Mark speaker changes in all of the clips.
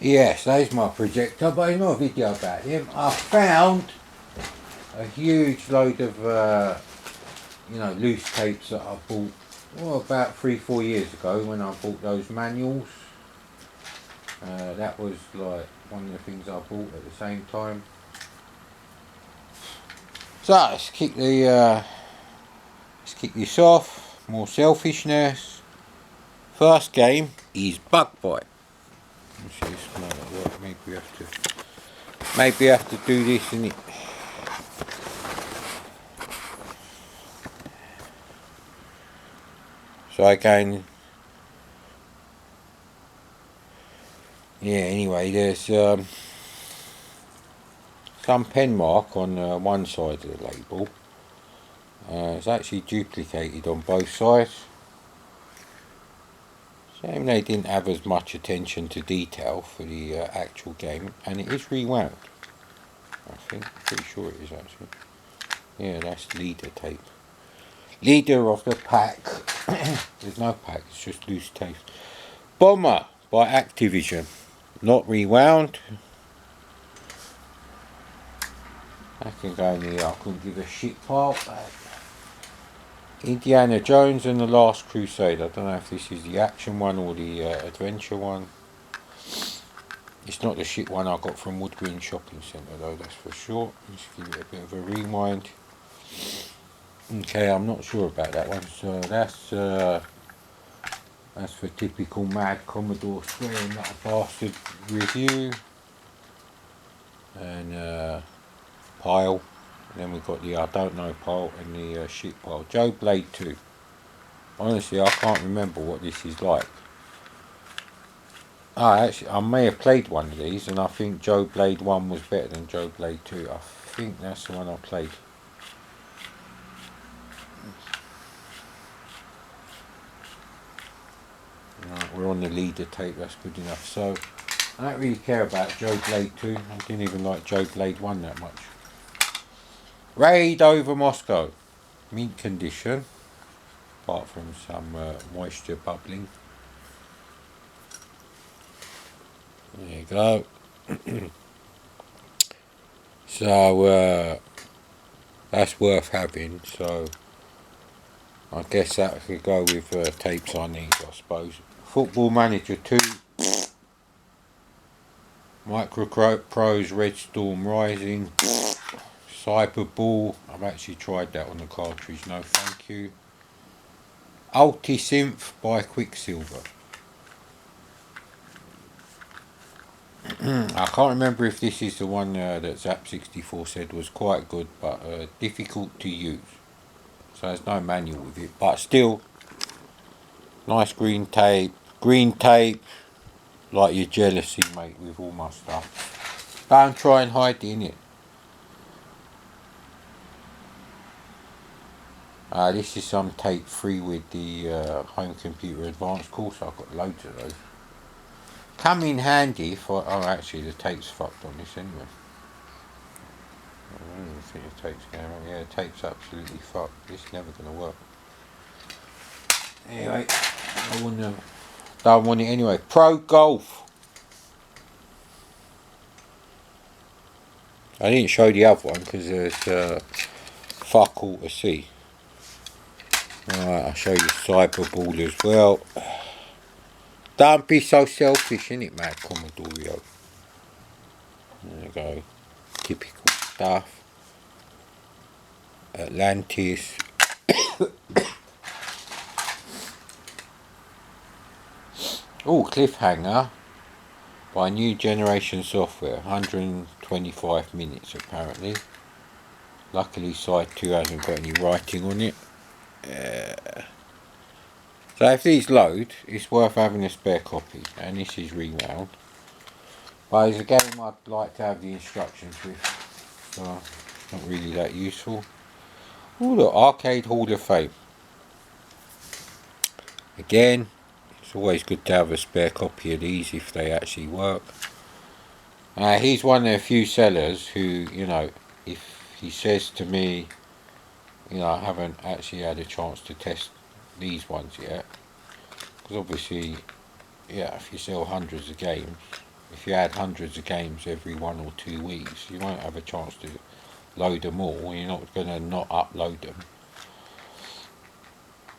Speaker 1: Yes, there's my projector, but there's not a video about him. I found a huge load of, loose tapes that I bought, about 3-4 years ago when I bought those manuals. That was like one of the things I bought at the same time. So let's kick this off. More selfishness. First game is Bug Bite. Let's see this might work. Maybe we have to do this in it. So again, yeah. Anyway, there's some pen mark on one side of the label. It's actually duplicated on both sides. Shame they didn't have as much attention to detail for the actual game, and it is rewound. I think, pretty sure it is actually. Yeah, that's leader tape. Leader of the pack. There's no pack, it's just loose tape. Bomber by Activision. Not rewound. That can go in here, I couldn't give a shit part. Indiana Jones and the Last Crusade. I don't know if this is the action one or the adventure one. It's not the shit one I got from Wood Green Shopping Centre though, that's for sure. Let's give it a bit of a rewind. Okay, I'm not sure about that one. So that's for typical Mad Commodore swearing that a bastard review. And pile. And then we've got the I don't know pile and the shit pile. Joe Blade 2. Honestly, I can't remember what this is like. Actually, I may have played one of these, and I think Joe Blade 1 was better than Joe Blade 2. I think that's the one I played. Right, we're on the leader tape, that's good enough. So, I don't really care about Joe Blade 2. I didn't even like Joe Blade 1 that much. Raid over Moscow. Mint condition. Apart from some moisture bubbling. There you go. So that's worth having. So I guess that could go with tapes I need, I suppose. Football Manager 2. Micro Prose Red Storm Rising. Cyberball. I've actually tried that on the cartridge. No, thank you. Ulti-Synth by Quicksilver. I can't remember if this is the one that Zap64 said was quite good, but difficult to use. So there's no manual with it, but still, nice green tape. Green tape, like your jealousy, mate, with all my stuff. Don't try and hide in it. This is some tape free with the Home Computer Advanced course. I've got loads of those. Come in handy for... Oh, actually, the tape's fucked on this anyway. I don't think the tape's going on. Yeah, the tape's absolutely fucked. This is never going to work. Anyway, don't want it anyway. Pro Golf. I didn't show the other one because there's fuck all to see. Alright, I'll show you Cyberball as well. Don't be so selfish, innit, Mad Commodore? There you go. Typical stuff. Atlantis. Oh, Cliffhanger by New Generation Software. 125 minutes apparently. Luckily side 2 hasn't got any writing on it. So if these load, it's worth having a spare copy, and this is rewound. But it's a game I'd like to have the instructions with, so it's not really that useful. Oh look, Arcade Hall of Fame. Again, it's always good to have a spare copy of these if they actually work. He's one of the few sellers who, you know, if he says to me, you know, I haven't actually had a chance to test these ones yet, because obviously, yeah, if you sell hundreds of games, If you had hundreds of games every 1 or 2 weeks, you won't have a chance to load them all. You're not going to not upload them.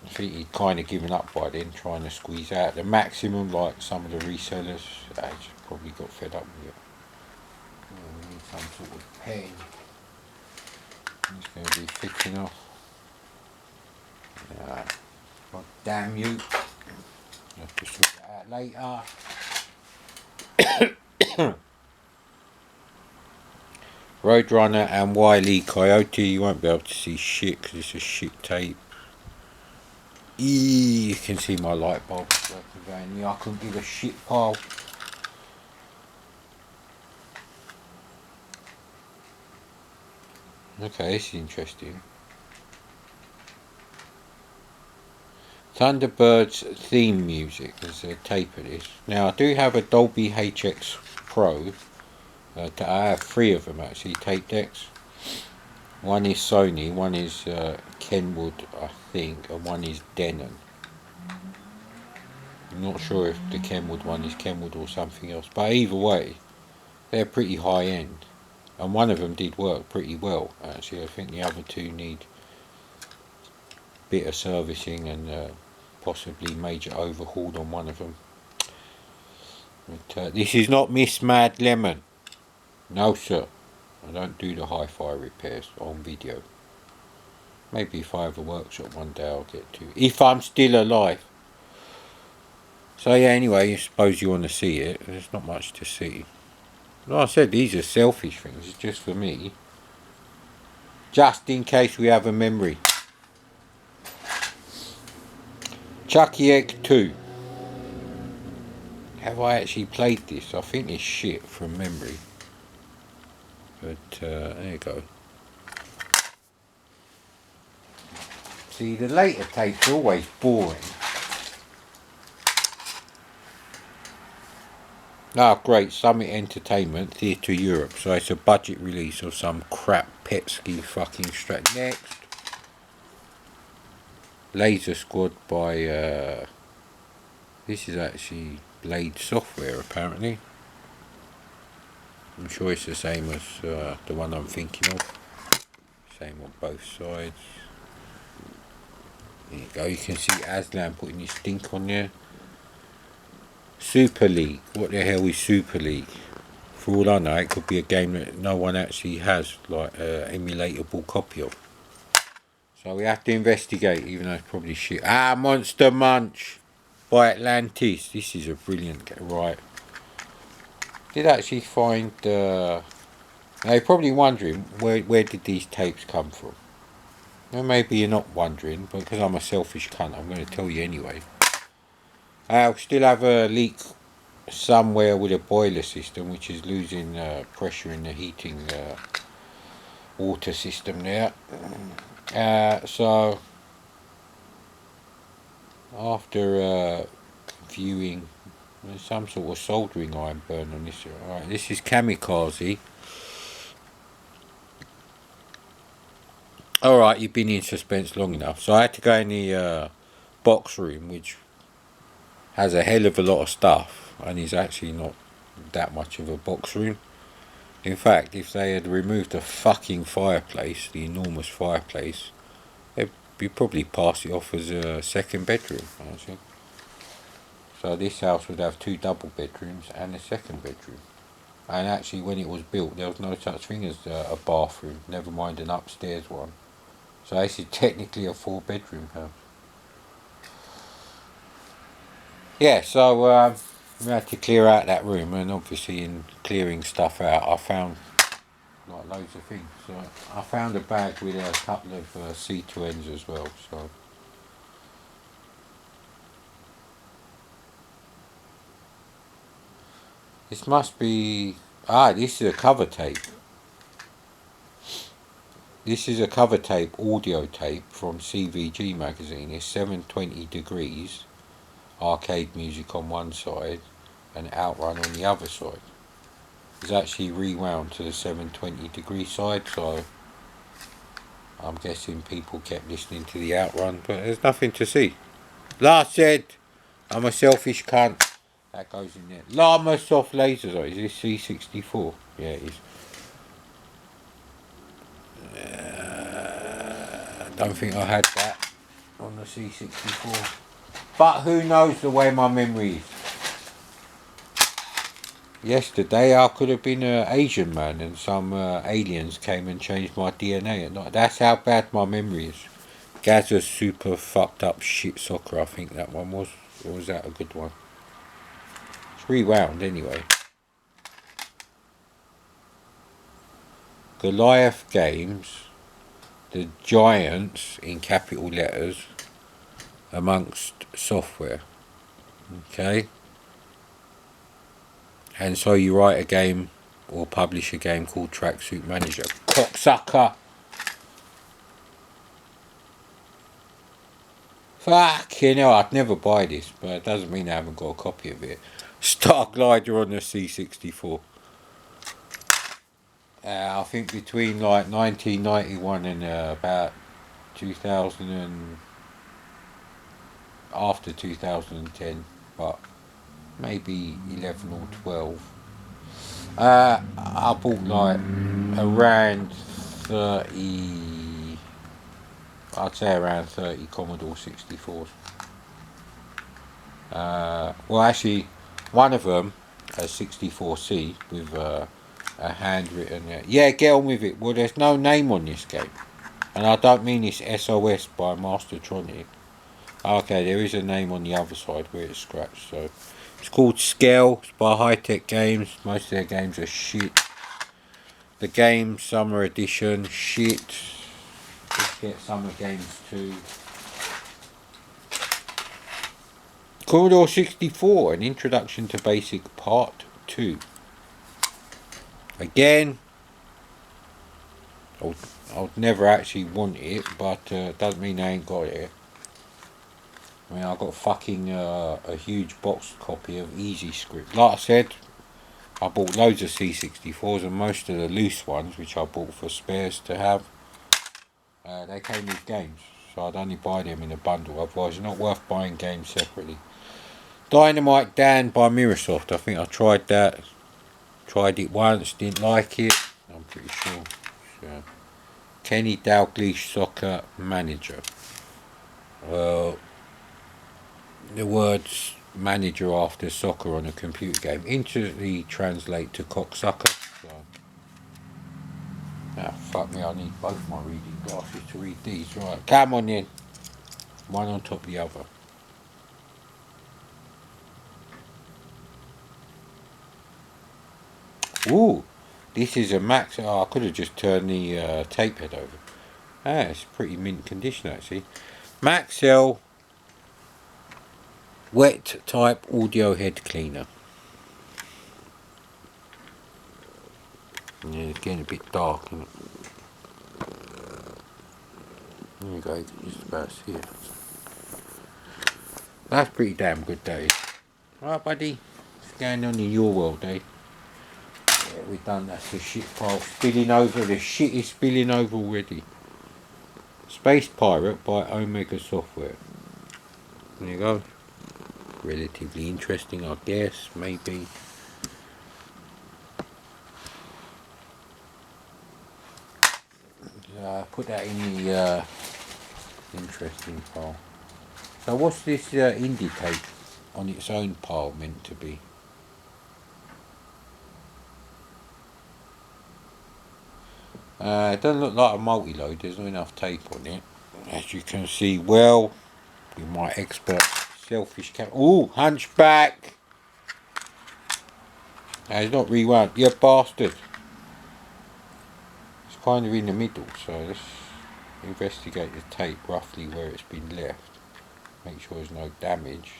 Speaker 1: I think he'd kind of given up by then, trying to squeeze out the maximum, like some of the resellers. They just probably got fed up with it. We need some sort of pen. It's going to be thick enough. God damn you. I'll have to sort that out later. Roadrunner and Wile E. Coyote, you won't be able to see shit because it's a shit tape. You can see my light bulb going, yeah, I couldn't give a shit pile. Okay, this is interesting. Thunderbird's theme music. There's a tape of this. Now I do have a Dolby HX Pro. I have 3 of them actually, tape decks. One is Sony, one is Kenwood, I think, and one is Denon. I'm not sure if the Kenwood one is Kenwood or something else, but either way, they're pretty high end. And one of them did work pretty well, actually. I think the other 2 need a bit of servicing and possibly major overhaul on one of them. But, this is not Miss Mad Lemon. No, sir. I don't do the hi-fi repairs on video. Maybe if I have a workshop one day I'll get to. If I'm still alive. So yeah, anyway, I suppose you want to see it. There's not much to see. Like I said, these are selfish things. It's just for me. Just in case we have a memory. Chucky Egg 2. Have I actually played this? I think it's shit from memory. But there you go. See, the later tapes are always boring. Ah, great. Summit Entertainment, Theatre Europe. So it's a budget release of some crap Petsky fucking strat. Next. Laser Squad by, this is actually Blade Software apparently. I'm sure it's the same as the one I'm thinking of. Same on both sides. There you go, you can see Aslan putting his stink on there. Super League. What the hell is Super League? For all I know, it could be a game that no one actually has, like emulatable copy of. So we have to investigate, even though it's probably shit. Ah, Monster Munch by Atlantis. This is a brilliant game, right? Did actually find. Now you're probably wondering where did these tapes come from? Well, maybe you're not wondering, but because I'm a selfish cunt, I'm going to tell you anyway. I'll still have a leak somewhere with a boiler system, which is losing pressure in the heating water system there. So after viewing, there's some sort of soldering iron burn on this. Alright, this is Kamikaze. Alright, you've been in suspense long enough. So I had to go in the box room, which has a hell of a lot of stuff, and is actually not that much of a box room. In fact, if they had removed the fucking fireplace, the enormous fireplace, you'd probably pass it off as a second bedroom, actually. So this house would have 2 double bedrooms and a second bedroom. And actually, when it was built, there was no such thing as a bathroom, never mind an upstairs one. So this is technically a 4-bedroom house. Yeah, so we had to clear out that room, and obviously in clearing stuff out, I found like loads of things. So I found a bag with a couple of C2Ns as well. So this must be this is a cover tape. This is a cover tape, audio tape from CVG magazine. It's 720 degrees, arcade music on one side and Outrun on the other side. It's actually rewound to the 720 degree side, so I'm guessing people kept listening to the Outrun, but there's nothing to see. Like I said, I'm a selfish cunt. That goes in there. Llama soft lasers. Is this C64? Yeah, it is. Don't think I had that on the C64. But who knows the way my memory is. Yesterday I could have been an Asian man and some aliens came and changed my DNA at night. That's how bad my memory is. Gaza's super fucked up shit soccer, I think that one was. Or was that a good one? It's rewound anyway. Goliath Games, the giants in capital letters amongst software. Okay? And so you write a game or publish a game called Tracksuit Manager. Cocksucker! Fucking hell, I'd never buy this, but it doesn't mean I haven't got a copy of it. Star Glider on the C64. I think between like 1991 and about 2000 and after 2010, but maybe 11 or 12. I bought like around 30, I'd say around 30 Commodore 64s. Well, actually, one of them, a 64C with a handwritten. Yeah, get on with it. Well, there's no name on this game, and I don't mean it's SOS by Mastertronic. Okay, there is a name on the other side where it's scratched. So it's called Scale. It's by High Tech Games. Most of their games are shit. The game Summer Edition, shit. Let's get Summer Games too. Commodore 64, an introduction to basic part 2. Again, I would never actually want it, but doesn't mean I ain't got it. I mean, I got fucking a huge boxed copy of Easy Script. Like I said, I bought loads of C64s, and most of the loose ones, which I bought for spares to have, they came with games. So I'd only buy them in a bundle, otherwise it's not worth buying games separately. Dynamite Dan by Microsoft. I think I tried that. Tried it once, didn't like it. I'm pretty sure. So, Kenny Dalglish Soccer Manager. Well, the words manager after soccer on a computer game instantly translate to cocksucker. So, fuck me, I need both my reading glasses to read these. Right, come on then. One on top of the other. Ooh, this is a Max. Oh, I could have just turned the tape head over. It's pretty mint condition actually. Maxell wet type audio head cleaner. Yeah, it's getting a bit dark, isn't it? There you go, you can just about see it. That's pretty damn good, Dave. Right, buddy? What's going on in your world, Dave? Yeah, we've done that. The shit pile spilling over. The shit is spilling over already. Space Pirate by Omega Software. There you go. Relatively interesting, I guess. Maybe. Put that in the interesting pile. So what's this indie tape on its own pile meant to be? It doesn't look like a multi-load. There's not enough tape on it, as you can see well with my expert selfish camera. Ooh, Hunchback! It's not rewound. You bastard! It's kind of in the middle, so let's investigate the tape roughly where it's been left. Make sure there's no damage.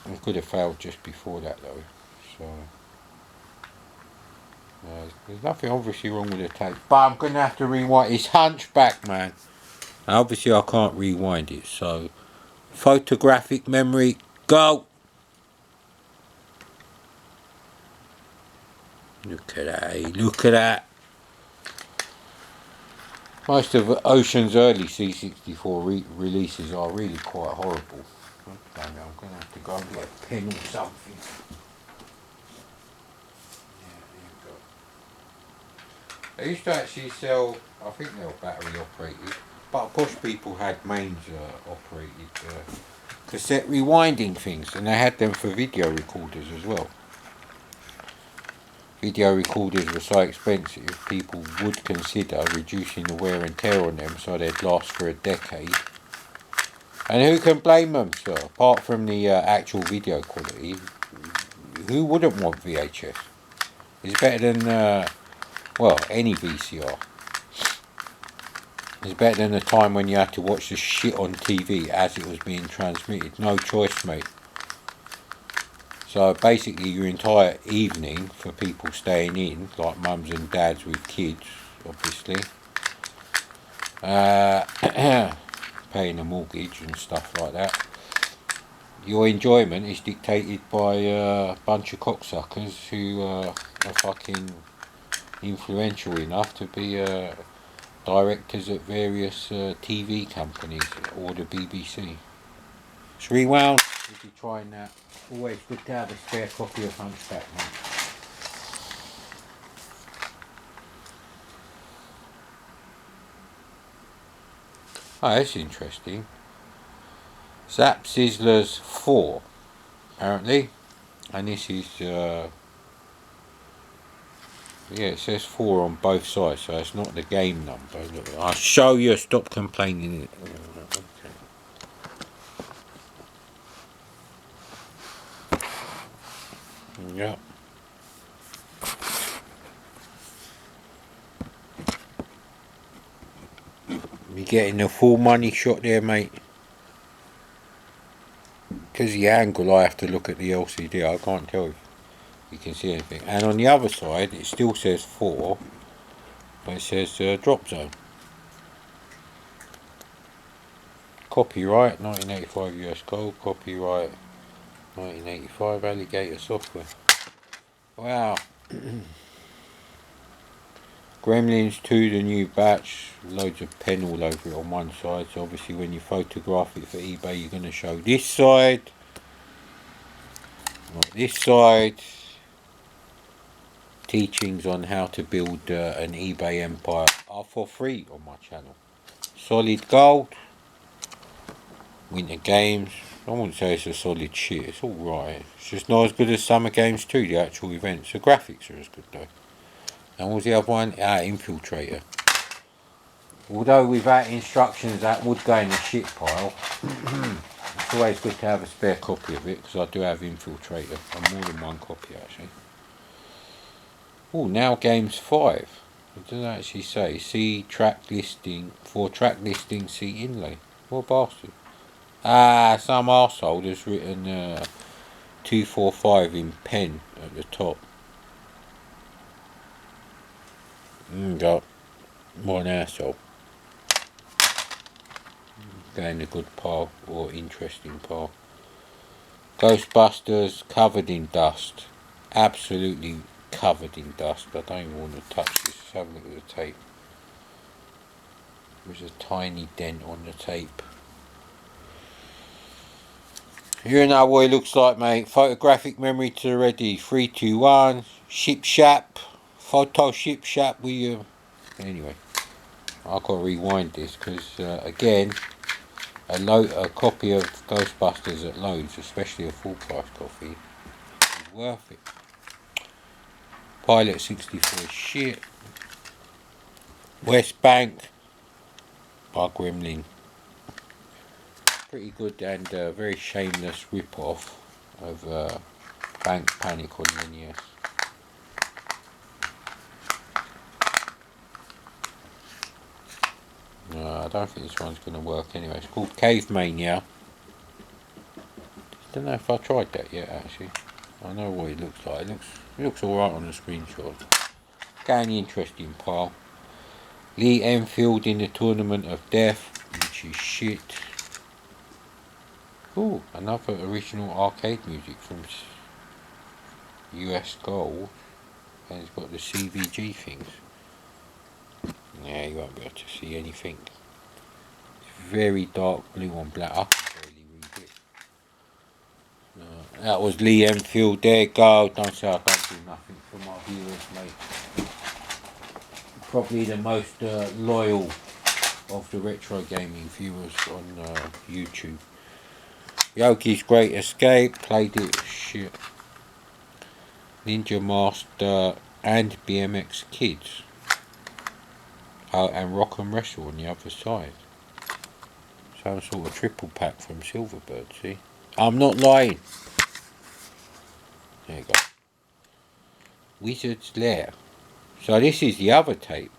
Speaker 1: It could have failed just before that though, so there's nothing obviously wrong with the tape, but I'm going to have to rewind. It's Hunchback, man. Now, obviously I can't rewind it, so photographic memory, go! Look at that, look at that. Most of Ocean's early C64 releases are really quite horrible. Okay, now I'm going to have to go and get a pen or something. Yeah, there you go. They used to actually sell, I think they were battery operated, but of course people had mains operated cassette rewinding things, and they had them for video recorders as well. Video recorders were so expensive, people would consider reducing the wear and tear on them so they'd last for a decade. And who can blame them, sir? Apart from the actual video quality, who wouldn't want VHS? It's better than, well, any VCR. It's better than the time when you had to watch the shit on TV as it was being transmitted. No choice, mate. So basically your entire evening for people staying in, like mums and dads with kids, obviously, paying a mortgage and stuff like that, your enjoyment is dictated by a bunch of cocksuckers who are fucking influential enough to be directors at various TV companies or the BBC. It's rewound. We'll be trying that. Always good to have a spare copy of Hunchback, mate. Oh, that's interesting. Zap Sizzlers 4, apparently. And this is, yeah, it says 4 on both sides, so it's not the game number. I'll show you, stop complaining. Yep. You're getting the full money shot there, mate. Because the angle, I have to look at the LCD. I can't tell if you can see anything. And on the other side, it still says 4, but it says drop zone. Copyright 1985 US Gold. Copyright 1985 Alligator Software. Wow. Gremlins 2, the new batch, loads of pen all over it on one side, so obviously when you photograph it for eBay you're going to show this side, not this side. Teachings on how to build an eBay empire are for free on my channel. Solid Gold, Winter Games, I wouldn't say it's a solid shit, it's alright, it's just not as good as Summer Games 2, the actual events. The graphics are as good though. And what was the other one? Infiltrator. Although without instructions that would go in the shit pile, it's always good to have a spare copy of it, because I do have Infiltrator, and more than one copy actually. Oh, now Games 5. It doesn't actually say. See track listing, for track listing, see inlay. What bastard? Some arsehole has written 245 in pen at the top. Go. What an arsehole. Go in the good pile, or interesting pile. Ghostbusters covered in dust. Absolutely covered in dust. I don't even want to touch this. Let's have a look at the tape. There's a tiny dent on the tape. You know what it looks like, mate. Photographic memory to the ready. 3, 2, 1. Ship shap. Photo ship shap with you. Anyway, I've got to rewind this because, again, a copy of Ghostbusters at Loads, especially a full price copy, is worth it. Pilot 64 shit. West Bank by Gremlin. Pretty good and very shameless rip-off of Bank Panic on NES. No, I don't think this one's going to work anyway. It's called Cave Mania. Don't know if I tried that yet actually. I know what it looks like. It looks alright on the screenshot. Again, interesting pile. Lee Enfield in the Tournament of Death, which is shit. Ooh, another original arcade music from US Gold. And it's got the CVG things. Yeah, you won't be able to see anything. It's very dark blue on black. I can barely read it. That was Lee Enfield. There you go. Don't say I don't do nothing for my viewers, mate. Probably the most loyal of the retro gaming viewers on YouTube. Yogi's Great Escape, played it, shit. Ninja Master and BMX Kids. Oh, and Rock and Wrestle on the other side. Some sort of triple pack from Silverbird, see? I'm not lying. There you go. Wizard's Lair. So this is the other tape.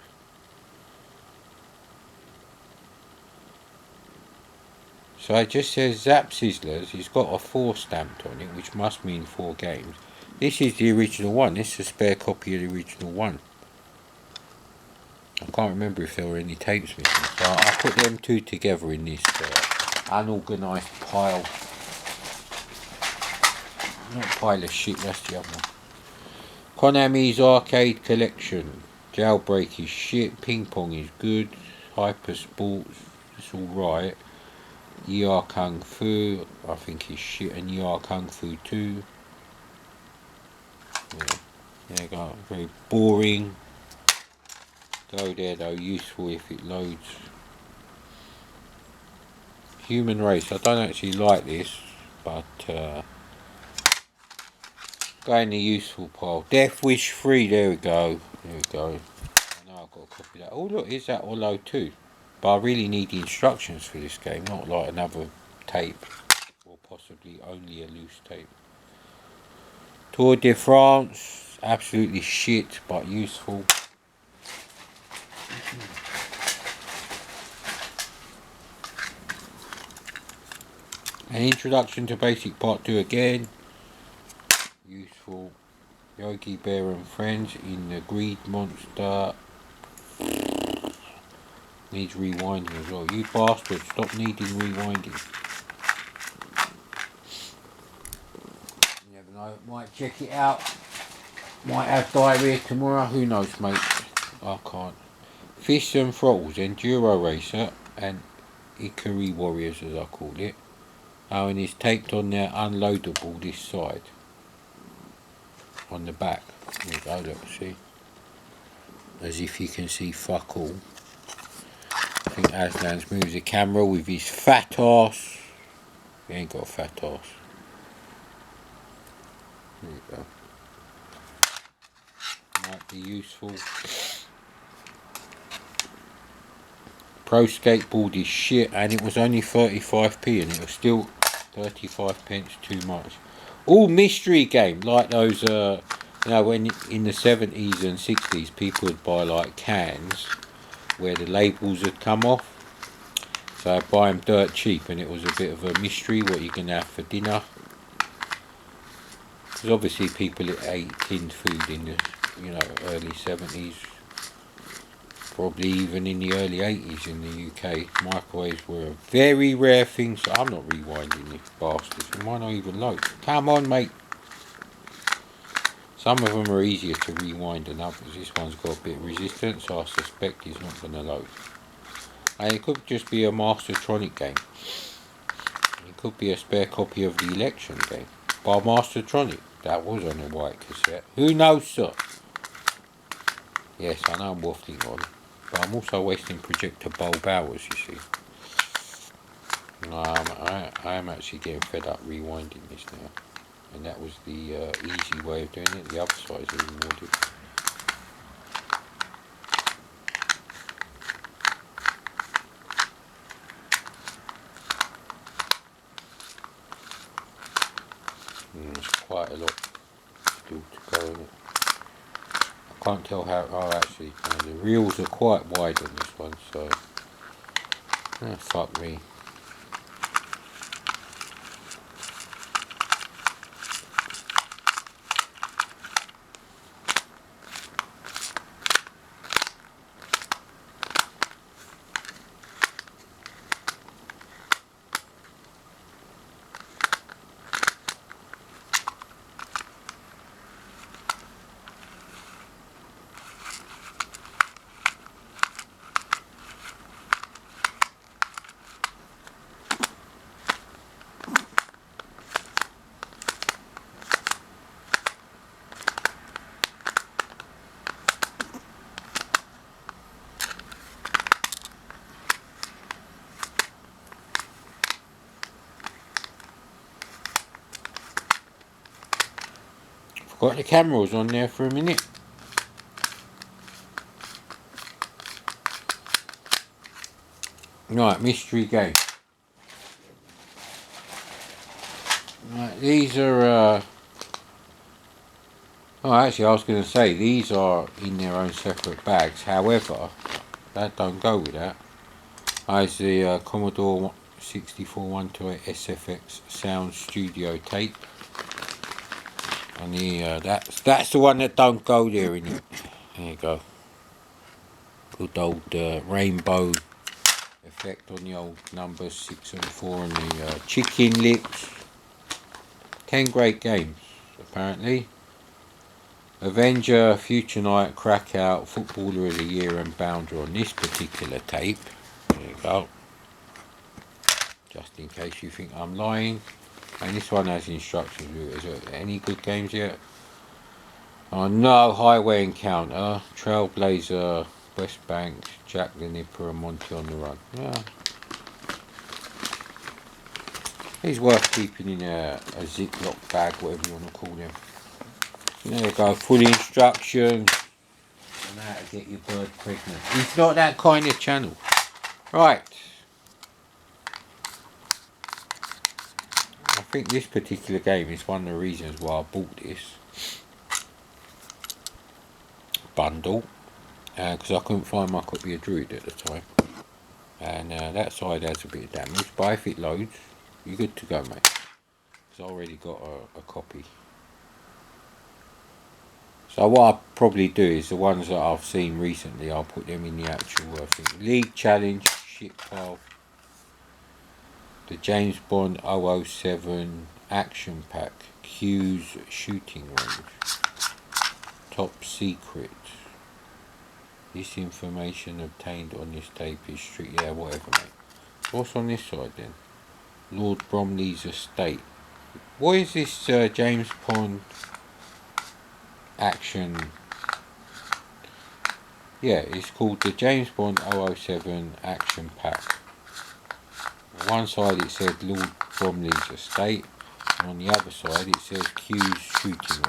Speaker 1: So it just says Zap Sizzlers. It's got a 4 stamped on it, which must mean 4 games. This is the original one. This is a spare copy of the original one. I can't remember if there were any tapes missing. So I put them two together in this unorganised pile. Not pile of shit, that's the other one. Konami's Arcade Collection. Jailbreak is shit. Ping Pong is good. Hyper Sports, it's alright. ER Kung Fu, I think is shit. And ER Kung Fu 2. Yeah, there you go. Very boring. Go there though, useful if it loads. Human Race, I don't actually like this, but go in the useful pile. Death Wish 3, there we go. There we go. I know I've got a copy of that. Oh look, is that Hollow 2? But I really need the instructions for this game, not like another tape. Or possibly only a loose tape. Tour de France, absolutely shit, but useful. An Introduction to Basic Part 2 again. Useful. Yogi Bear and Friends in the Greed Monster. Needs rewinding as well. You bastard, stop needing rewinding. You never know, might check it out. Might have diarrhea tomorrow, who knows, mate. I can't. Fists and Throttles, Enduro Racer and Ikari Warriors, as I call it. Oh, and it's taped on there, unloadable this side. On the back. There you go, look, see? As if you can see fuck all. I think Aslan's moves the camera with his fat ass. He ain't got a fat ass. There you go. Might be useful. Pro Skateboard is shit, and it was only 35p, and it was still 35 pence too much. All mystery game, like those, you know, when in the 70s and 60s people would buy like cans where the labels had come off. So I'd buy them dirt cheap, and it was a bit of a mystery what you're going to have for dinner. Because obviously people ate tinned food in the, you know, early 70s. Probably even in the early 80s in the UK. Microwaves were a very rare thing, so I'm not rewinding these bastards. Why not even load? Come on, mate. Some of them are easier to rewind than others. This one's got a bit of resistance, so I suspect it's not going to load. And it could just be a Mastertronic game. It could be a spare copy of the Election game by Mastertronic. That was on a white cassette. Who knows, sir? Yes, I know I'm waffling on. But I'm also wasting projector bulb hours, you see. I am actually getting fed up rewinding this now. And that was the easy way of doing it. The other side is even more difficult. There's quite a lot still to go in it. I can't tell how. Oh, actually, no, the reels are quite wide on this one, so. Oh, fuck me. But the camera was on there for a minute. Right, mystery game. Right, these are oh, actually I was going to say these are in their own separate bags. However, that don't go with that. There's the Commodore 64 128 SFX Sound Studio tape. And the that's the one that don't go there in it. There you go. Good old rainbow effect on the old numbers 6 and 4 and the chicken lips. 10 great games apparently. Avenger, Future Night, Crackout, Footballer of the Year and Bounder on this particular tape. There you go. Just in case you think I'm lying. And this one has instructions. Is there any good games yet? Oh no, Highway Encounter, Trailblazer, West Bank, Jack the Nipper and Monty on the Run. Yeah. He's worth keeping in a Ziploc bag, whatever you want to call them. There you go, full instructions on how to get your bird pregnant. It's not that kind of channel. Right. I think this particular game is one of the reasons why I bought this bundle. Because I couldn't find my copy of Druid at the time. And that side has a bit of damage. But if it loads, you're good to go, mate. Because I already got a copy. So what I'll probably do is the ones that I've seen recently, I'll put them in the actual thing. League Challenge, shit pile. The James Bond 007 Action Pack, Q's Shooting Range. Top Secret. This information obtained on this tape is strict. Yeah, whatever, mate. What's on this side then? Lord Bromley's estate. What is this James Bond action? Yeah, it's called the James Bond 007 Action Pack. On one side it said Lord Bromley's estate, and on the other side it says Q's Shooting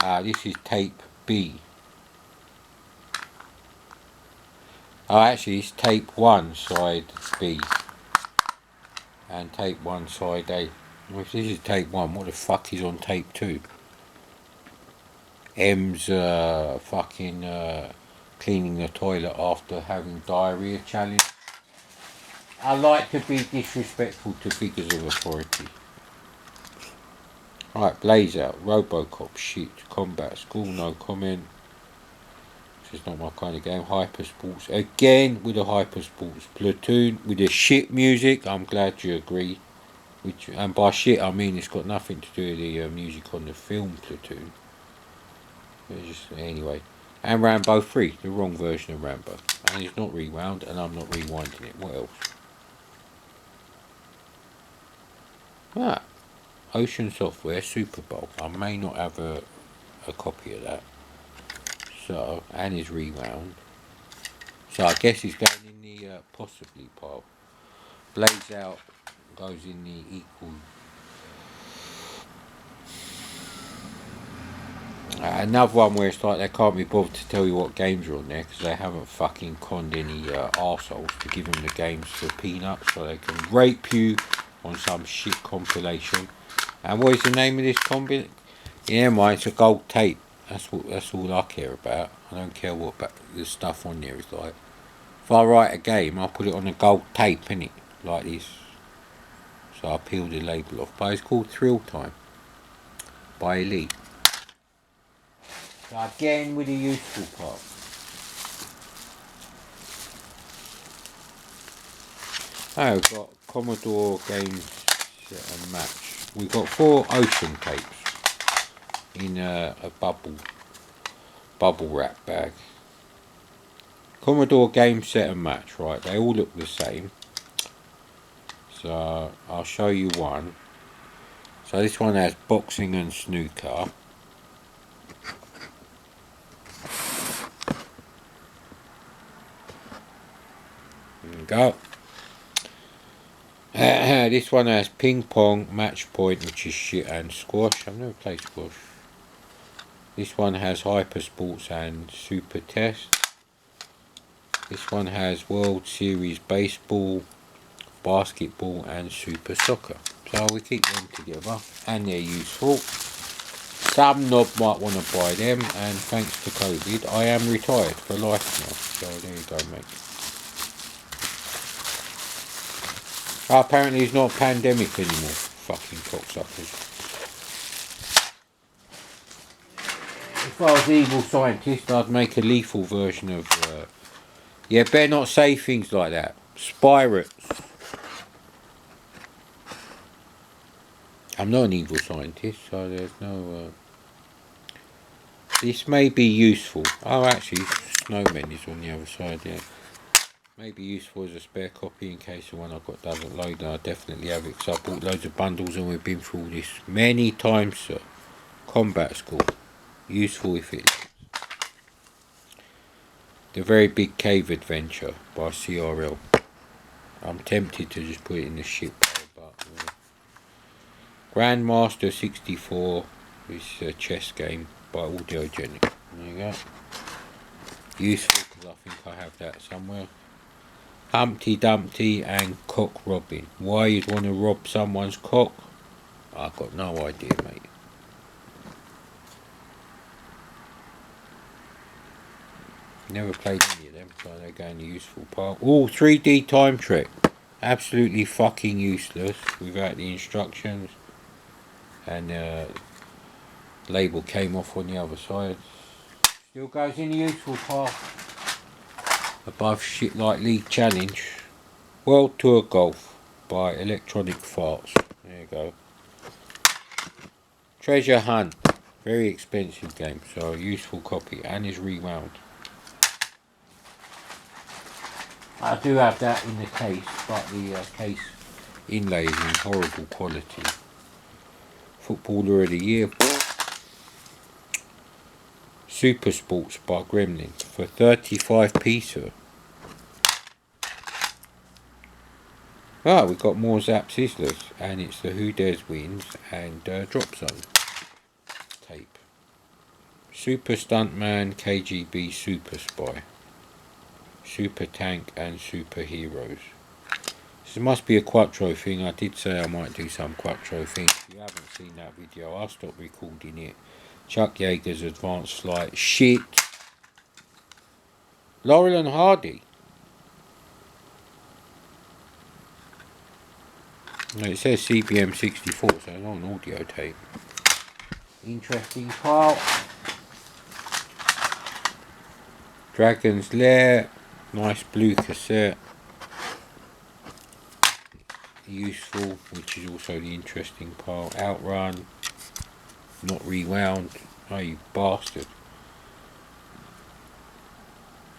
Speaker 1: Range. This is tape B. Oh, actually it's tape 1 side B and tape 1 side A. Well, if this is tape 1, what the fuck is on tape 2? M's fucking cleaning the toilet after having diarrhea challenge. I like to be disrespectful to figures of authority. Right, Blaze Out, Robocop, shit, Combat, School, no comment. This is not my kind of game. Hyper Sports, again with a Hyper Sports. Platoon with the shit music, I'm glad you agree. Which, and by shit I mean it's got nothing to do with the music on the film Platoon. Anyway, and Rambo 3, the wrong version of Rambo. And it's not rewound, and I'm not rewinding it. What else? Ocean Software Super Bowl. I may not have a copy of that. So, and is rewound. So I guess it's going in the possibly pile. Blaze Out goes in the equal. Another one where it's like they can't be bothered to tell you what games are on there because they haven't fucking conned any arseholes to give them the games for peanuts so they can rape you on some shit compilation. And what is the name of this compilation? Yeah, mine, it's a gold tape. That's all I care about. I don't care what the stuff on there is like. If I write a game, I'll put it on a gold tape, innit? Like this. So I peel the label off. But it's called Thrill Time by Elite. So again with a useful part. Oh, we've got Commodore Games Set and Match. We've got 4 ocean tapes in a bubble wrap bag. Commodore Game Set and Match, right, they all look the same. So I'll show you one. So this one has boxing and snooker. There we go. This one has ping pong, match point, which is shit, and squash. I've never played squash. This one has hyper sports and super test. This one has World Series baseball, basketball, and super soccer. So we keep them together, and they're useful. Some knob might want to buy them, and thanks to COVID, I am retired for life now. So there you go, mate. Apparently it's not a pandemic anymore. Fucking cocksuckers. If I was an evil scientist, I'd make a lethal version of... yeah, better not say things like that. Spirates. I'm not an evil scientist, so there's no... This may be useful. Oh, actually, Snowman is on the other side, yeah. May be useful as a spare copy in case the one I've got doesn't load, and I definitely have it, because I bought loads of bundles and we've been through this many times, sir. Combat School. Useful if it is. The Very Big Cave Adventure by CRL. I'm tempted to just put it in the ship, but... Grandmaster 64 is a chess game by Audiogenic. There you go. Useful because I think I have that somewhere. Humpty Dumpty and Cock Robbing. Why you'd want to rob someone's cock? I've got no idea, mate. Never played any of them, so they're going to useful part. Oh, 3D Time Trek. Absolutely fucking useless without the instructions. And label came off on the other side. Still goes in the useful part. Above shit like League Challenge. World Tour Golf by Electronic Farts. There you go. Treasure Hunt. Very expensive game, so a useful copy, and is rewound. I do have that in the case, but the case inlay is in horrible quality. Footballer of the Year. Super Sports by Gremlin for 35p, sir. Ah, we've got more Zap Sizzlers, and it's the Who Dares Wins and Drop Zone tape. Super Stuntman, KGB Super Spy, Super Tank, and Super Heroes. This must be a Quattro thing. I did say I might do some Quattro things. If you haven't seen that video, I'll stop recording it. Chuck Yeager's Advanced Flight. Shit. Laurel and Hardy. It says CBM 64, so it's not an audio tape. Interesting part. Dragon's Lair. Nice blue cassette. Useful, which is also the interesting part. Outrun. Not rewound. Oh, you bastard.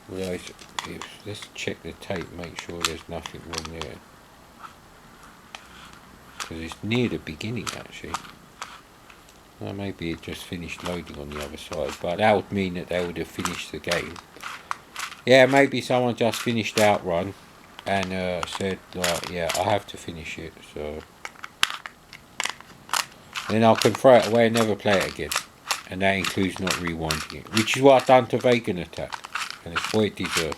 Speaker 1: Well, let's check the tape, make sure there's nothing wrong there. Because it's near the beginning, actually. Well, maybe it just finished loading on the other side, but that would mean that they would have finished the game. Yeah, maybe someone just finished Outrun and said, like, yeah, I have to finish it, so... Then I can throw it away and never play it again. And that includes not rewinding it. Which is what I've done to Vegan Attack. And it's what it deserves.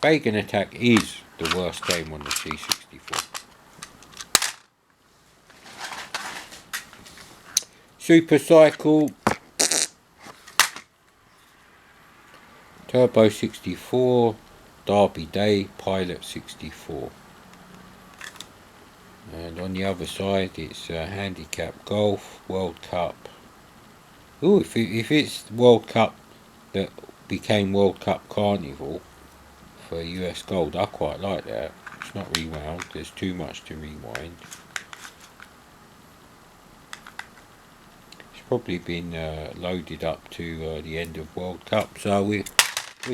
Speaker 1: Vegan Attack is the worst game on the C64. Super Cycle. Turbo 64. Derby Day. Pilot 64. And on the other side, it's Handicap Golf, World Cup. Ooh, if it's World Cup that became World Cup Carnival for US Gold, I quite like that. It's not rewound, there's too much to rewind. It's probably been loaded up to the end of World Cup, so we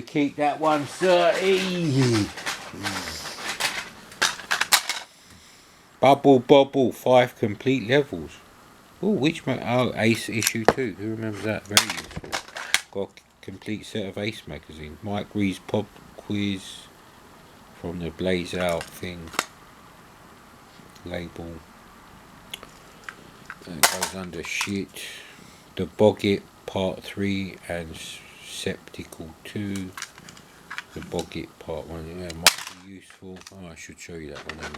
Speaker 1: keep that one 30. Bubble Bobble, 5 complete levels. Oh, which oh, Ace issue 2. Who remembers that? Very useful. Got a complete set of Ace magazine. Mike Reed's Pop Quiz. from the Blaze Out thing label. It goes under shit. The Boggit Part 3 and Septical 2. The Boggit Part 1, yeah, might be useful. Oh, I should show you that one.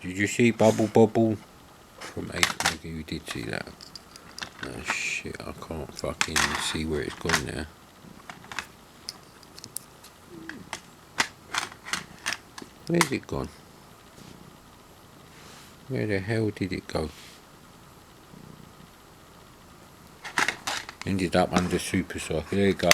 Speaker 1: Did you see Bubble Bobble from 8 Mega? You did see that. Oh shit, I can't fucking see where it's gone now. Where's it gone? Where the hell did it go? Ended up under Super Cycle. There you go.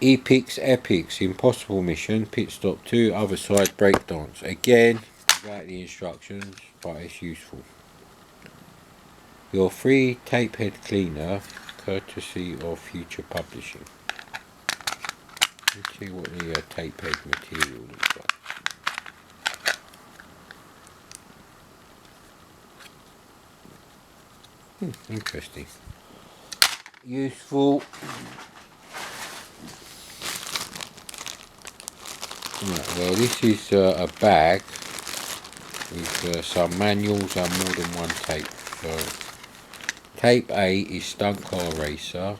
Speaker 1: Epics, Impossible Mission, Pit Stop 2, Other Side Breakdance. Again, without the instructions, but it's useful. Your free tape head cleaner, courtesy of Future Publishing. Let's see what the tape head material looks like. Interesting. Useful. Right, well, this is a bag with some manuals and more than one tape. So, tape A is Stunt Car Racer.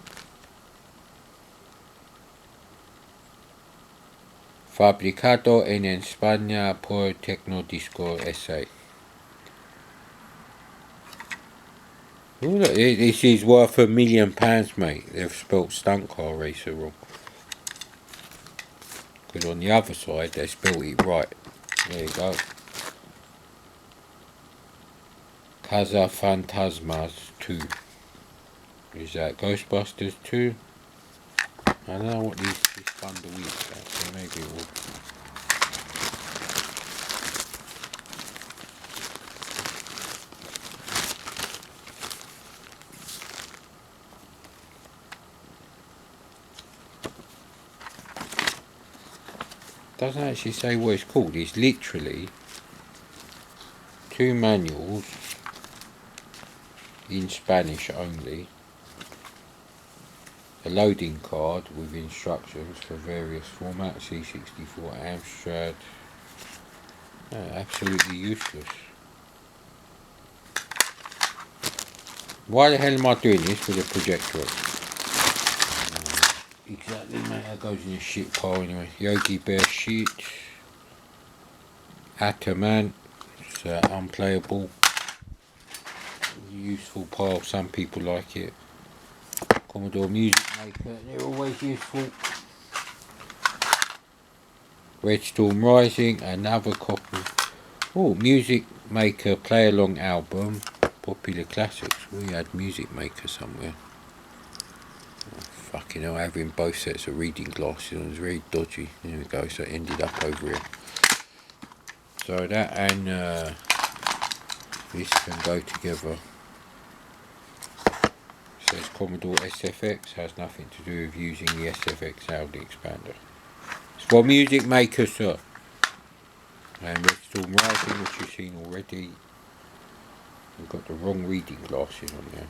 Speaker 1: Fabricado en España por Tecnodisco SA. Ooh, look, this is worth £1 million, mate. They've spelt Stunt Car Racer wrong. Because on the other side, they spelled it right. There you go. Casa Fantasmas 2. Is that Ghostbusters 2? I don't know what this bundle is, so maybe it will. Doesn't actually say what it's called. It's literally 2 manuals in Spanish only, a loading card with instructions for various formats, C64, Amstrad. Absolutely useless. Why the hell am I doing this with a projector? Exactly, mate, that goes in a shit pile anyway. Yogi Bear sheet. Ataman, it's unplayable. Useful pile, some people like it. Commodore Music Maker, they're always useful. Red Storm Rising, another copy. Oh, Music Maker Play Along album, Popular Classics. We had Music Maker somewhere. Fucking hell, having both sets of reading glasses on is very dodgy. There we go, so it ended up over here. So that and this can go together. It says Commodore SFX, has nothing to do with using the SFX sound expander. It's for Music Maker, sir. And Red Storm Rising, which you've seen already. We've got the wrong reading glasses on there.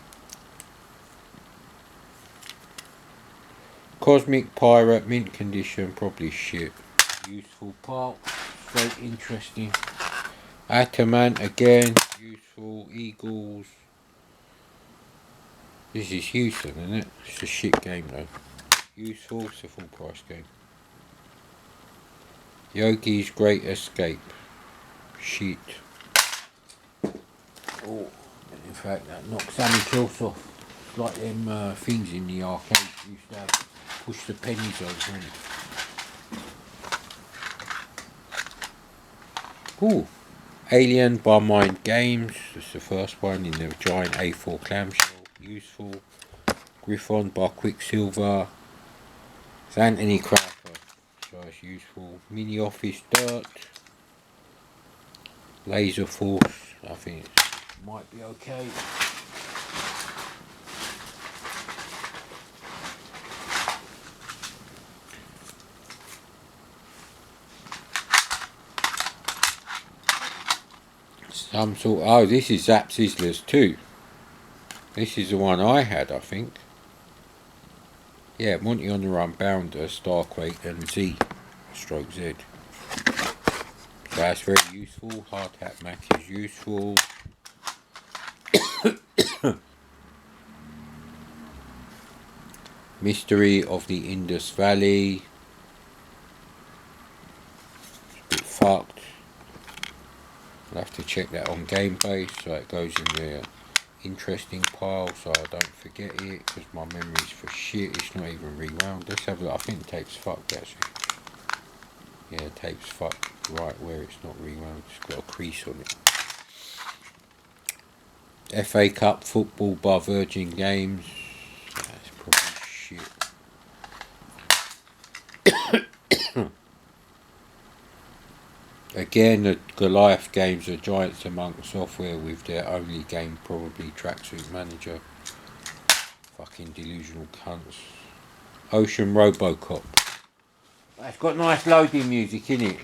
Speaker 1: Cosmic Pirate, mint condition, probably shit. Useful part, very interesting. Ataman again, useful. Eagles. This is Houston, isn't it? It's a shit game though. Useful, it's a full price game. Yogi's Great Escape. Shit. Oh, in fact that knocks something else off. It's like them things in the arcade used to have. Push the pennies over it. Ooh, Alien by Mind Games. That's the first one in the giant A4 clamshell. Useful. Griffon by Quicksilver. It's Anthony Cracker, so it's useful. Mini Office Dirt. Laser Force. I think it might be okay. Some sort. Oh, this is Zap Sizzlers too. This is the one I had, I think. Yeah, Monty on the Run, Bounder, Starquake and Z, stroke Z. So that's very useful. Hard Hat Mac is useful. Mystery of the Indus Valley. It's a bit fucked. I'll have to check that on Gamebase so it goes in the interesting pile so I don't forget it, because my memory's for shit. It's not even rewound. Let's have a look. I think the tape's fucked actually. Yeah, the tape's fucked right where it's not rewound. It's got a crease on it. FA Cup football by Virgin Games. That's probably shit. Again, the Goliath games are Giants Among Software with their only game probably Tracksuit Manager. Fucking delusional cunts. Ocean Robocop. It's got nice loading music in it.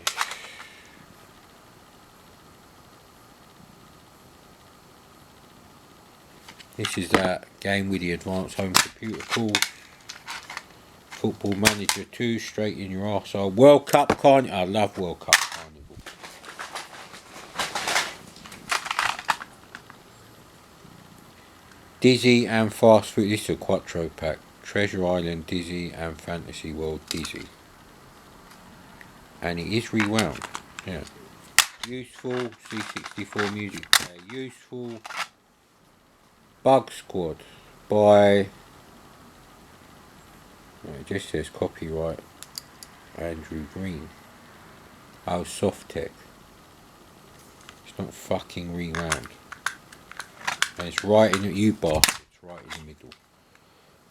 Speaker 1: This is that game with the advanced home computer called Football Manager 2, straight in your arsehole. World Cup Carnival. I love World Cup Carnival. Dizzy and Fast Food. This is a Quattro pack. Treasure Island Dizzy and Fantasy World Dizzy. And it is rewound. Yeah. Useful. C64 music player. Useful. Bug Squad by. It just says copyright Andrew Green. Oh, Soft Tech. It's not fucking rewound. And it's right in the bastards, right in the middle.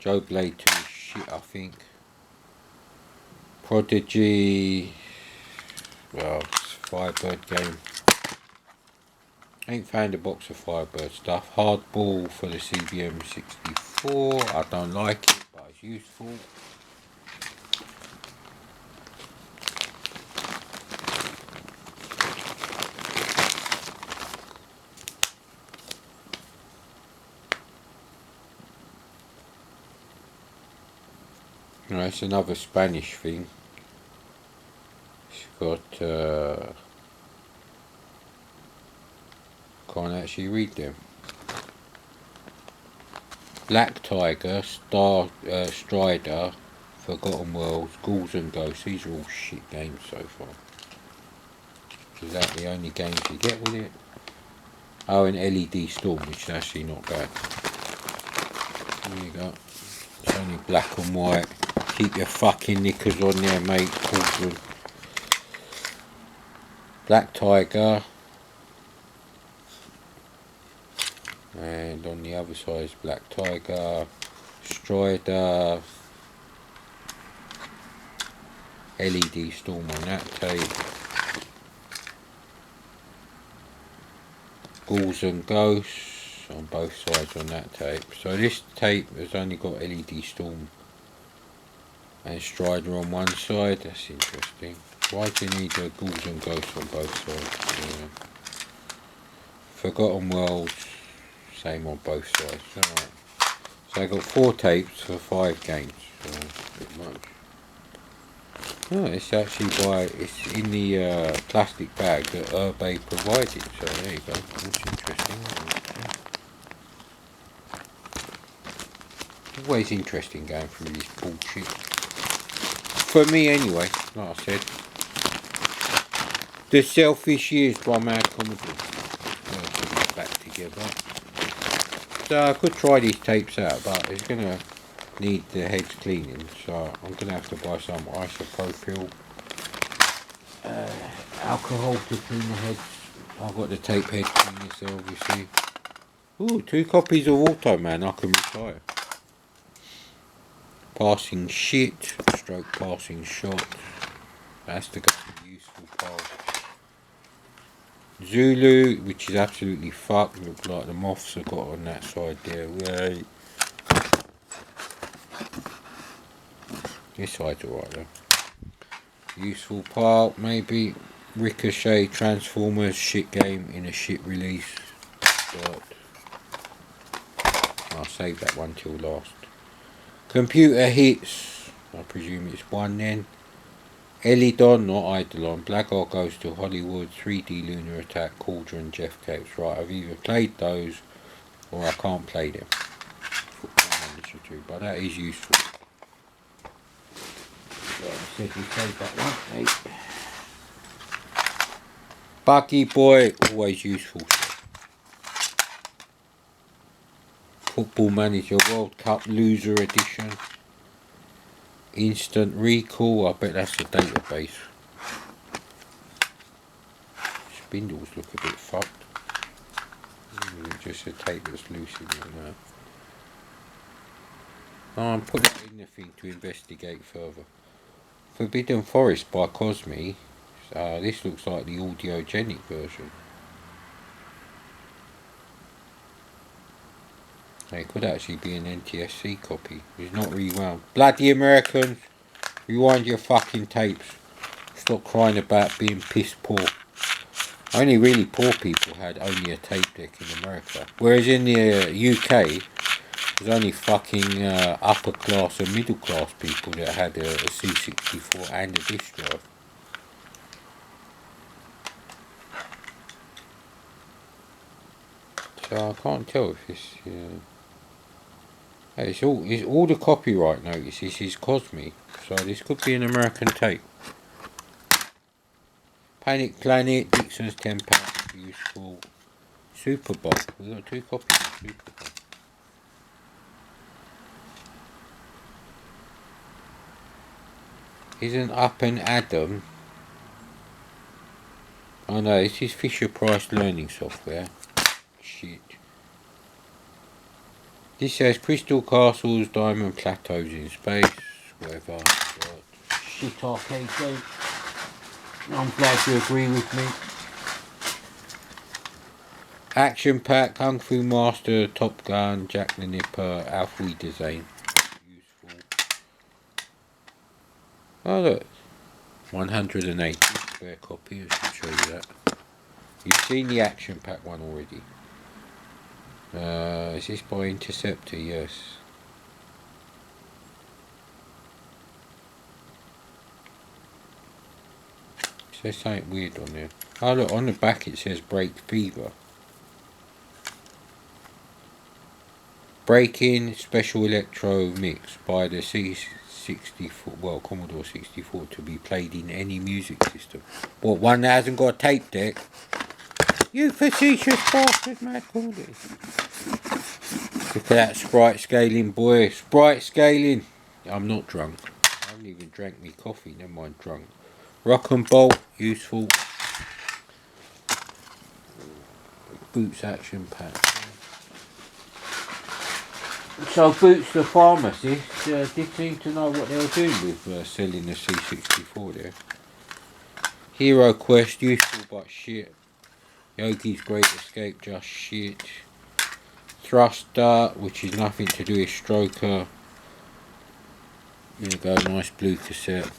Speaker 1: Joe Blade 2 is shit, I think. Prodigy. Well, it's Firebird game. Ain't found a box of Firebird stuff. Hardball for the CBM 64. I don't like it, but it's useful. No, it's another Spanish thing. It's got. Can't actually read them. Black Tiger, Strider, Forgotten Worlds, Ghouls and Ghosts. These are all shit games so far. Is that the only games you get with it? Oh, and LED Storm, which is actually not bad. There you go. It's only black and white. Keep your fucking knickers on there, mate. Cauldron. Black Tiger. And on the other side is Black Tiger, Strider, LED Storm on that tape, Ghouls and Ghosts on both sides on that tape. So this tape has only got LED Storm and Strider on one side. That's interesting. Why do you need the Ghouls and Ghosts on both sides? Yeah. Forgotten Worlds. Same on both sides. Alright. So I got 4 tapes for 5 games. So a bit much. Oh, it's actually it's in the plastic bag that Urbay provided. So there you go. That's interesting. Always interesting going through this bullshit. For me anyway, like I said. The Selfish Years by Mad Comedy. Back together. So I could try these tapes out, but it's going to need the heads cleaning, so I'm going to have to buy some isopropyl alcohol to clean the heads. I've got the tape head cleaner, so obviously. Ooh, 2 copies of Automan, I can retire. Passing Shit, stroke Passing Shot. That's the useful part. Zulu, which is absolutely fucked. Looks like the moths have got on that side there. Right. This side's alright though. Useful part, maybe. Ricochet Transformers shit game in a shit release. But I'll save that one till last. Computer hits. I presume it's one then. Elidon, not Eidolon. Blackguard Goes to Hollywood. 3D Lunar Attack. Cauldron. Jeff Capes. Right, I've either played those or I can't play them. But that is useful. Right, that one. Buggy Boy, always useful. Football Manager World Cup Loser Edition. Instant Recall, I bet that's the database. Spindles look a bit fucked. Just a tape that's loose in there. I'm putting that in the thing to investigate further. Forbidden Forest by Cosme. This looks like the audiogenic version. It could actually be an NTSC copy. It's not rewound. Bloody Americans! Rewind your fucking tapes. Stop crying about being piss poor. Only really poor people had only a tape deck in America. Whereas in the UK, there's only fucking upper class and middle class people that had a C64 and a disk drive. So I can't tell if it's... it's all the copyright notices is Cosme, so this could be an American tape. Panic Planet, Dixon's 10 packs, useful. Super Bowl, we've got 2 copies of Super Bowl. Isn't Up and Adam? Oh no, this is Fisher Price learning software. Shit. This says Crystal Castles, Diamond Plateaus in Space, whatever. Shit arcade game. I'm glad you agree with me. Action Pack, Kung Fu Master, Top Gun, Jack the Nipper, Auf Wiedersehen. Useful. Oh look, 180 spare copy, I should show you that. You've seen the Action Pack one already. Is this by Interceptor? Yes. It says something weird on there. Oh look, on the back it says Break Fever. Break-in Special Electro Mix by the C64, well, Commodore 64, to be played in any music system. What, one that hasn't got a tape deck? You facetious bastard, mad Cordy. Look at that sprite scaling, boy. Sprite scaling. I'm not drunk. I haven't even drank me coffee, never mind drunk. Rock and Bolt, useful. Boots Action Pack. So Boots the pharmacist did seem to know what they were doing with selling the C64 there. Hero Quest, useful but shit. Yogi's Great Escape, just shit. Thruster, which is nothing to do with Stroker. There you go, nice blue cassette.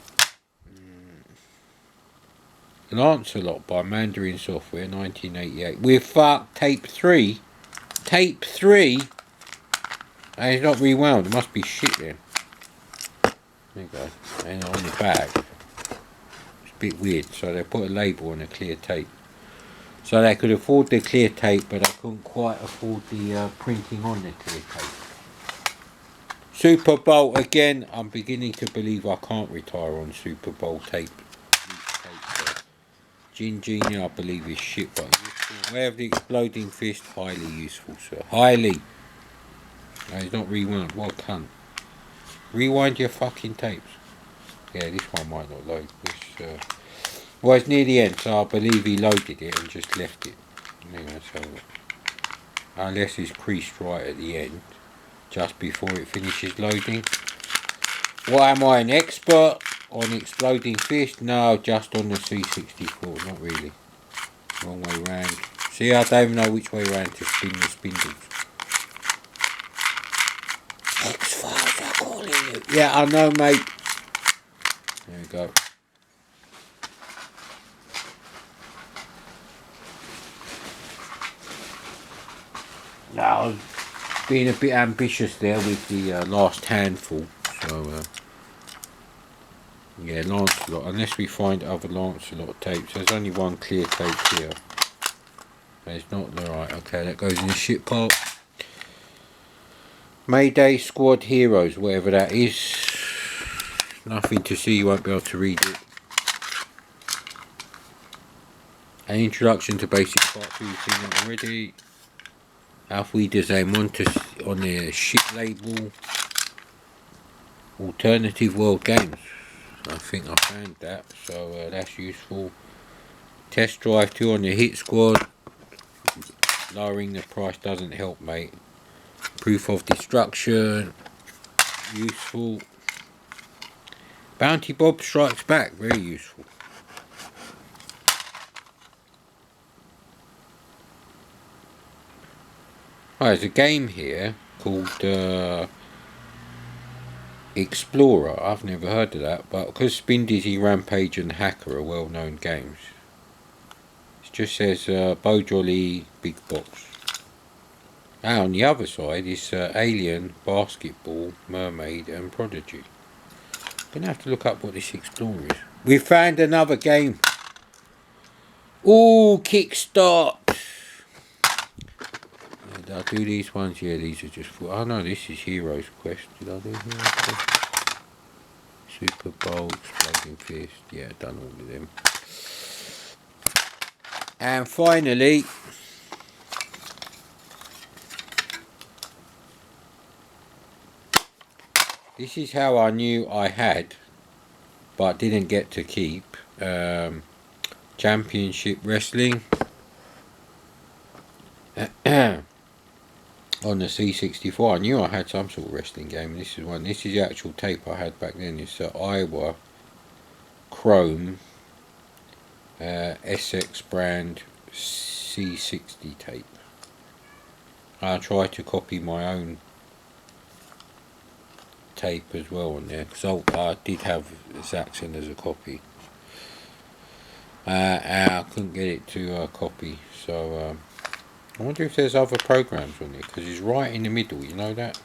Speaker 1: Lancelot by Mandarin Software, 1988. We're fucked. Tape 3. Tape 3? And it's not rewound. It must be shit then. There you go. And on the bag. It's a bit weird. So they put a label on a clear tape. So they could afford the clear tape, but they couldn't quite afford the printing on the clear tape. Super Bowl again. I'm beginning to believe I can't retire on Super Bowl tape. Gin Genie, I believe, is shit, but useful. Way of the Exploding Fist, highly useful, sir. Highly. No, it's not rewound. What a cunt. Rewind your fucking tapes. Yeah, this one might not load. This, well, it's near the end, so I believe he loaded it and just left it. Anyway, so unless it's creased right at the end, just before it finishes loading. What am I, an expert on Exploding Fist? No, just on the C64, not really. Wrong way round. See, I don't even know which way round to spin the spindles. X-Files, I'm calling you. Yeah, I know, mate. There we go. Now, being a bit ambitious there with the last handful. So yeah, Lancelot. Unless we find other Lancelot tapes, there's only one clear tape here. It's not the right. Okay, that goes in the ship part. Mayday Squad Heroes, whatever that is. Nothing to see, you won't be able to read it. An introduction to basic part 2, you've seen that already. Auf Wiedersehen on the ship label. Alternative World Games. I think I found that, so that's useful. Test Drive 2 on the Hit Squad. Lowering the price doesn't help, mate. Proof of Destruction. Useful. Bounty Bob Strikes Back. Very useful. There's a game here called Explorer. I've never heard of that, but because Spin Dizzy, Rampage and Hacker are well known games, it just says Bo Jolly Big Box. And on the other side is Alien, Basketball, Mermaid and Prodigy. I'm going to have to look up what this Explorer is. We found another game. Ooh, Kickstart. Did I do these ones? Yeah, these are just for... Oh no, this is Heroes Quest. Did I do Heroes Quest? Super Bowl, Exploding Fist. Yeah, I've done all of them. And finally, this is how I knew I had, but didn't get to keep, Championship Wrestling. On the C64, I knew I had some sort of wrestling game. This is one. This is the actual tape I had back then. It's Iowa Chrome SX brand C60 tape. I tried to copy my own tape as well on there, because I did have Zaxxon as a copy. And I couldn't get it to copy, so I wonder if there's other programs on it, because it's right in the middle, you know that?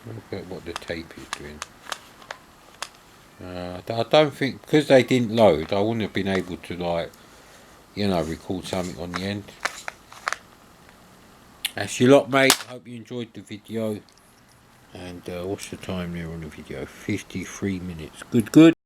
Speaker 1: Look at what the tape is doing. I don't think, because they didn't load, I wouldn't have been able to, like, you know, record something on the end. That's your lot, mate. Hope you enjoyed the video. And what's the time there on the video? 53 minutes. Good.